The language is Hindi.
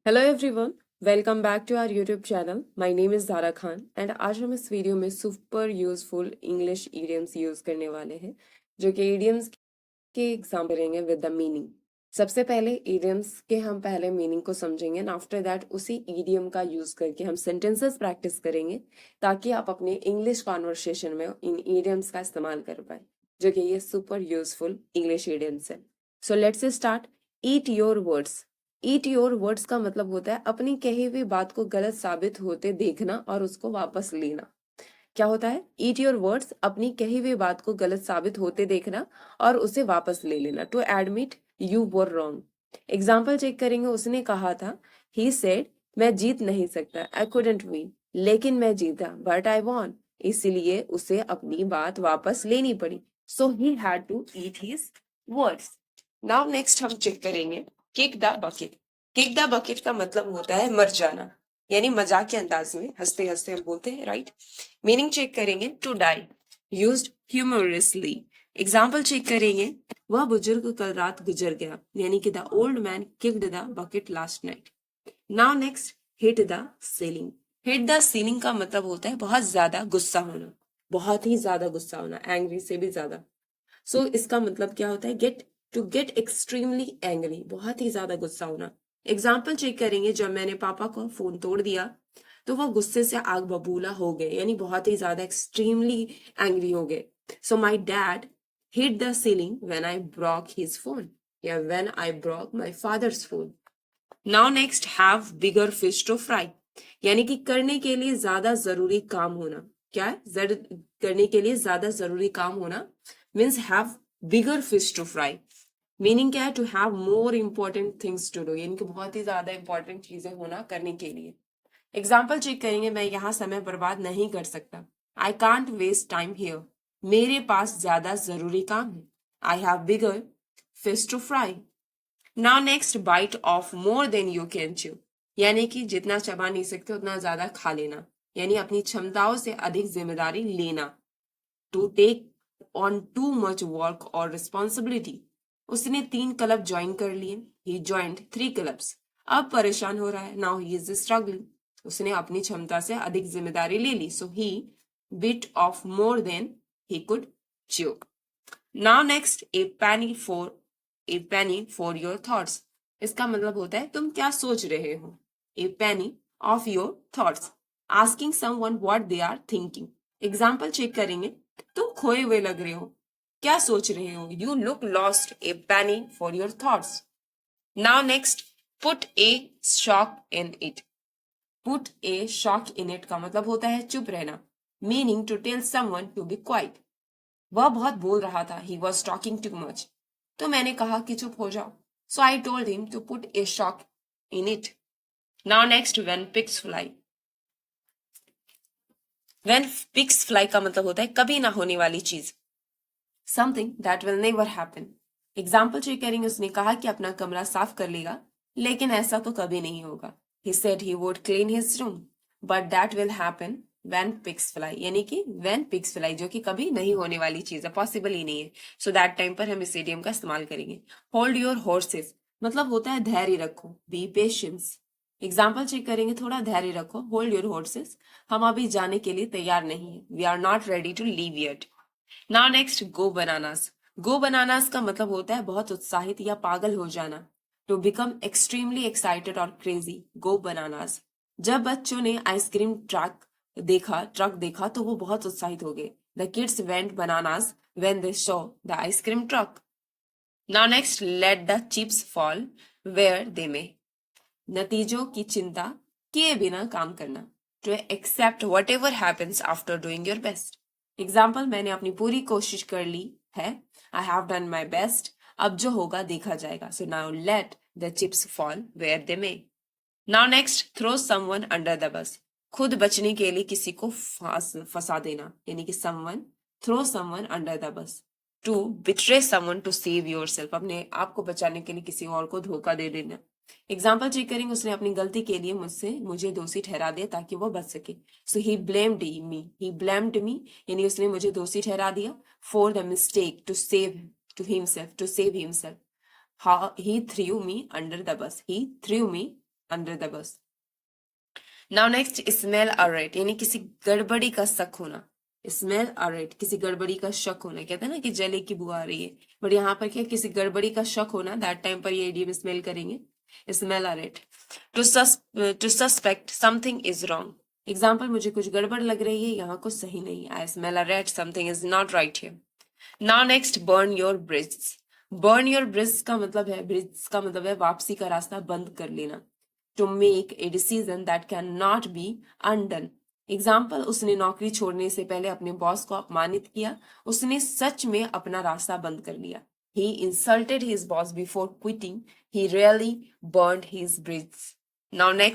Hello everyone, welcome back to our YouTube channel. My name is Zara Khan and आज हम इस वीडियो में super useful English idioms use करने वाले हैं, जो कि ईडियम्स के एग्जाम करेंगे विद द मीनिंग। सबसे पहले ईडियम्स के हम पहले मीनिंग को समझेंगे एंड आफ्टर दैट उसी ईडियम का यूज़ करके हम सेंटेंसेस प्रैक्टिस करेंगे ताकि आप अपने इंग्लिश कॉन्वर्सेशन में इन ईडियम्स का इस्तेमाल कर पाए, जो कि ये सुपर यूजफुल इंग्लिश ईडियम्स है। So let's start. Eat your words. Eat your words का मतलब होता है अपनी कही हुई बात को गलत साबित होते देखना और उसको वापस लेना। क्या होता है? ईट योर वर्ड्स, अपनी कही हुई बात को गलत साबित होते देखना और उसे वापस ले लेना। To admit you were wrong. Example check करेंगे। उसने कहा था, ही सेड, मैं जीत नहीं सकता, आई कुडंट विन, लेकिन मैं जीता, बट आई वॉन। इसलिए उसे अपनी बात वापस लेनी पड़ी। So he had to eat his words. Now next हम चेक करेंगे kick the bucket. Kick the bucket का मतलब होता है मर जाना, यानी मजाक के अंदाज में हंसते हंसते हम बोलते हैं, राइट। मीनिंग चेक करेंगे। To die, used humorously. Example check करेंगे। वह बुजुर्ग कल रात गुजर गया, यानी कि the old man kicked the bucket last night. Now next, hit the ceiling. Hit the ceiling का मतलब होता है बहुत ज्यादा गुस्सा होना, बहुत ही ज्यादा गुस्सा होना, एंग्री से भी ज्यादा। सो इसका मतलब क्या होता है? टू गेट एक्सट्रीमली एंग्री, बहुत ही ज्यादा गुस्सा होना। एग्जाम्पल चेक करेंगे। जब मैंने पापा को फोन तोड़ दिया तो वह गुस्से से आग बबूला हो गए, यानी बहुत ही ज्यादा एक्सट्रीमली एंग्री हो गए। So my dad hit the ceiling when I broke his phone, या when I broke my father's phone. Now next, have bigger fish to fry, यानी कि करने के लिए ज्यादा जरूरी काम होना। क्या है? करने के लिए ज्यादा जरूरी काम होना means have bigger fish to fry. Meaning क्या है? To have more important things to do, यानी कि बहुत ही ज्यादा इंपॉर्टेंट चीजें होना करने के लिए। एग्जाम्पल चेक करेंगे। मैं यहाँ समय बर्बाद नहीं कर सकता, I can't waste time here, मेरे पास ज्यादा जरूरी काम है, I have bigger fish to fry. Now next, bite off more than you can chew, यानी कि जितना चबा नहीं सकते उतना ज्यादा खा लेना, यानी अपनी क्षमताओं से अधिक जिम्मेदारी लेना। To take on too much work और रिस्पॉन्सिबिलिटी। उसने 3 क्लब ज्वाइन कर लिए, ही ज्वाइंट 3 क्लब्स। अब परेशान हो रहा है, नाउ ही इज स्ट्रगलिंग, उसने अपनी क्षमता से अधिक जिम्मेदारी ले ली, so he bit off more than he could chew. Now next, a penny for your thoughts. इसका मतलब होता है तुम क्या सोच रहे हो। A penny of your thoughts, asking someone what they are thinking. Example check करेंगे। तुम खोए हुए लग रहे हो, क्या सोच रहे हो, you look lost, a penny for your thoughts. Now next, put a sock in it. Put a sock in it का मतलब होता है चुप रहना, meaning to tell someone to be quiet. वह बहुत बोल रहा था, he was talking too much, तो मैंने कहा कि चुप हो जाओ, so I told him to put a sock in it. Now next, when pigs fly. When pigs fly का मतलब होता है कभी ना होने वाली चीज, something that will never happen. Example check करेंगे। उसने कहा कि अपना कमरा साफ कर लेगा, लेकिन ऐसा तो कभी नहीं होगा, he said he would clean his room, but that will happen when pigs fly, यानी कि व्हेन पिग्स फ्लाई, जो कि कभी नहीं होने वाली चीज है, पॉसिबल ही नहीं है। सो दैट टाइम पर हम इस इडियम का इस्तेमाल करेंगे। होल्ड योर हॉर्सेस मतलब होता है धैर्य रखो, बी पेशेंस। एग्जाम्पल चेक करेंगे। थोड़ा धैर्य रखो, होल्ड योर हॉर्सेस, हम अभी जाने के लिए तैयार नहीं है, we are not ready to leave yet. Now next, go bananas. Go bananas का मतलब होता है बहुत उत्साहित या पागल हो जाना, टू बिकम एक्सट्रीमली एक्साइटेड और क्रेजी, गो बनानास। जब बच्चों ने आइसक्रीम ट्रक देखा तो वो बहुत उत्साहित हो गए, the kids went bananas when they saw the ice cream truck. Now next, let the chips fall where they may. नतीजों की चिंता किए बिना काम करना, to accept whatever happens after doing your best. Example, मैंने अपनी पूरी कोशिश कर ली है, I have done my best, अब जो होगा देखा जाएगा, so now let the chips fall where they may. Now next, throw someone under the बस। खुद बचने के लिए किसी को फंसा देना, यानी कि someone, throw someone under the bus. To betray someone to save yourself, अपने आप को बचाने के लिए किसी और को धोखा दे देना। एग्जाम्पल चेक करेंगे। उसने अपनी गलती के लिए मुझे दोषी ठहरा दिया ताकि वो बच सके, सो ही ब्लेम्ड मी, यानी उसने मुझे दोषी ठहरा दिया, for the mistake to save himself. He threw me under the bus, he threw me under the bus. Now next, smell a rat, यानी किसी गड़बड़ी का शक होना। स्मेल अ रेट, किसी गड़बड़ी का शक होना। कहते हैं ना कि जले की बुआ आ रही है, बट यहाँ पर क्या, किसी गड़बड़ी का शक होना, दैट टाइम पर ये इडियम स्मेल करेंगे, smell a rat. To suspect something is wrong, example, मुझे कुछ गड़बड़ लग रही है, यहाँ कुछ सही नहीं, I smell a rate, something is not right here. Now next, burn your bridge. Burn your bridge का मतलब है, ब्रिज का मतलब है वापसी का रास्ता बंद कर लेना। To make a decision that can not be undone, example, उसने नौकरी छोड़ने से पहले अपने बॉस को अपमानित किया, उसने सच में अपना रास्ता बंद कर लिया। He insulted his boss before quitting. He really burned his bridges. Now next.